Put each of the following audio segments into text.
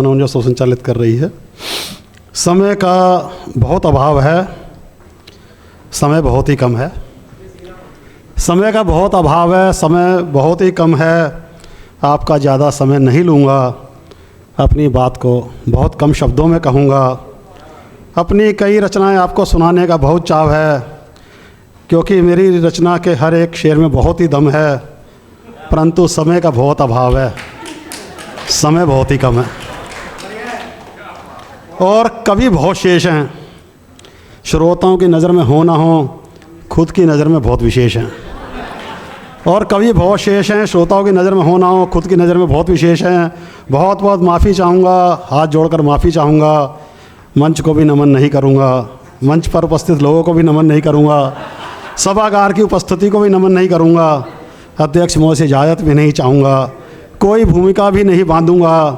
जो संचालित कर रही है। समय का बहुत अभाव है, समय बहुत ही कम है। समय का बहुत अभाव है, समय बहुत ही कम है। आपका ज़्यादा समय नहीं लूँगा, अपनी बात को बहुत कम शब्दों में कहूँगा। अपनी कई रचनाएं आपको सुनाने का बहुत चाव है, क्योंकि मेरी रचना के हर एक शेर में बहुत ही दम है, परंतु समय का बहुत अभाव है, समय बहुत ही कम है। और कवि बहुत शेष हैं, श्रोताओं की नज़र में हो ना हो, खुद की नज़र में बहुत विशेष हैं। और कवि बहुत शेष हैं, श्रोताओं की नज़र में हो ना हो, खुद की नज़र में बहुत विशेष हैं। बहुत बहुत माफ़ी चाहूँगा, हाथ जोड़कर माफ़ी चाहूँगा। मंच को भी नमन नहीं करूँगा, मंच पर उपस्थित लोगों को भी नमन नहीं करूँगा, सभागार की उपस्थिति को भी नमन नहीं करूँगा, अध्यक्ष महोदय से इजाज़त भी नहीं चाहूँगा, कोई भूमिका भी नहीं बांधूँगा,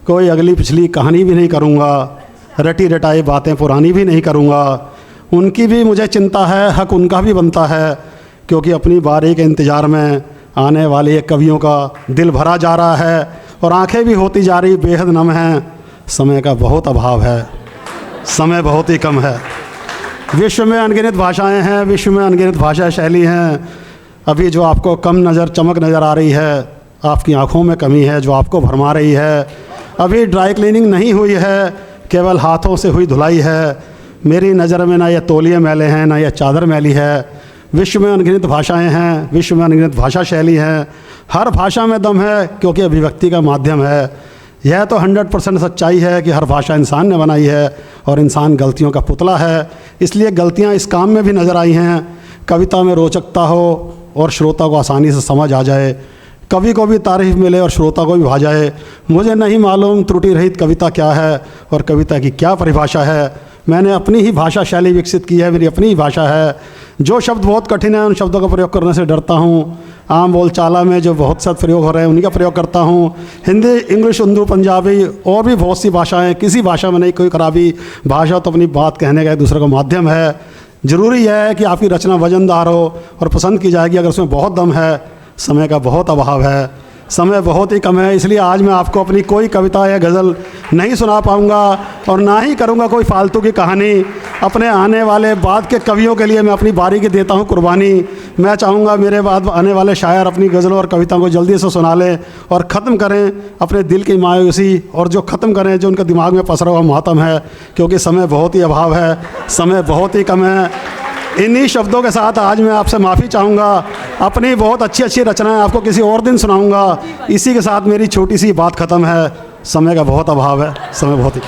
कोई अगली पिछली कहानी भी नहीं करूँगा, रटी रटाई बातें पुरानी भी नहीं करूँगा। उनकी भी मुझे चिंता है, हक उनका भी बनता है, क्योंकि अपनी बारी के इंतज़ार में आने वाले कवियों का दिल भरा जा रहा है और आंखें भी होती जा रही बेहद नम हैं। समय का बहुत अभाव है, समय बहुत ही कम है। विश्व में अनगिनत भाषाएं हैं, विश्व में अनगिनत भाषा शैली हैं। अभी जो आपको कम चमक नज़र आ रही है, आपकी आँखों में कमी है जो आपको भरमा रही है। अभी ड्राई क्लीनिंग नहीं हुई है, केवल हाथों से हुई धुलाई है। मेरी नज़र में ना ये तौलिए मैले हैं, ना ये चादर मैली है। विश्व में अनगिनत भाषाएं हैं, विश्व में अनगिनत भाषा शैली हैं। हर भाषा में दम है, क्योंकि अभिव्यक्ति का माध्यम है। यह तो 100% सच्चाई है कि हर भाषा इंसान ने बनाई है और इंसान गलतियों का पुतला है, इसलिए गलतियां इस काम में भी नज़र आई हैं। कविता में रोचकता हो और श्रोता को आसानी से समझ आ जाए, कवि को भी तारीफ़ मिले और श्रोता को भी भा जाए। मुझे नहीं मालूम त्रुटि रहित कविता क्या है और कविता की क्या परिभाषा है। मैंने अपनी ही भाषा शैली विकसित की है, मेरी अपनी ही भाषा है। जो शब्द बहुत कठिन है उन शब्दों का प्रयोग करने से डरता हूँ। आम बोलचाला में जो बहुत सा प्रयोग हो रहे हैं उन्हीं का प्रयोग करता हूँ। हिंदी, इंग्लिश, उर्दू, पंजाबी और भी बहुत सी भाषाएं, किसी भाषा में नहीं कोई खराबी। भाषा तो अपनी बात कहने का एक दूसरे का माध्यम है। ज़रूरी यह है कि आपकी रचना वजनदार हो और पसंद की जाएगी अगर उसमें बहुत दम है। समय का बहुत अभाव है, समय बहुत ही कम है, इसलिए आज मैं आपको अपनी कोई कविता या गज़ल नहीं सुना पाऊँगा और ना ही करूँगा कोई फालतू की कहानी। अपने आने वाले बाद के कवियों के लिए मैं अपनी बारी की देता हूँ कुर्बानी। मैं चाहूँगा मेरे बाद आने वाले शायर अपनी गज़लों और कविताओं को जल्दी से सुना लें और ख़त्म करें अपने दिल की मायूसी, और जो ख़त्म करें जो उनके दिमाग में पसरा हुआ मातम है, क्योंकि समय बहुत ही अभाव है, समय बहुत ही कम है। इन्हीं शब्दों के साथ आज मैं आपसे माफ़ी चाहूँगा। अपनी बहुत अच्छी अच्छी रचनाएं आपको किसी और दिन सुनाऊँगा। इसी के साथ मेरी छोटी सी बात ख़त्म है। समय का बहुत अभाव है, समय बहुत ही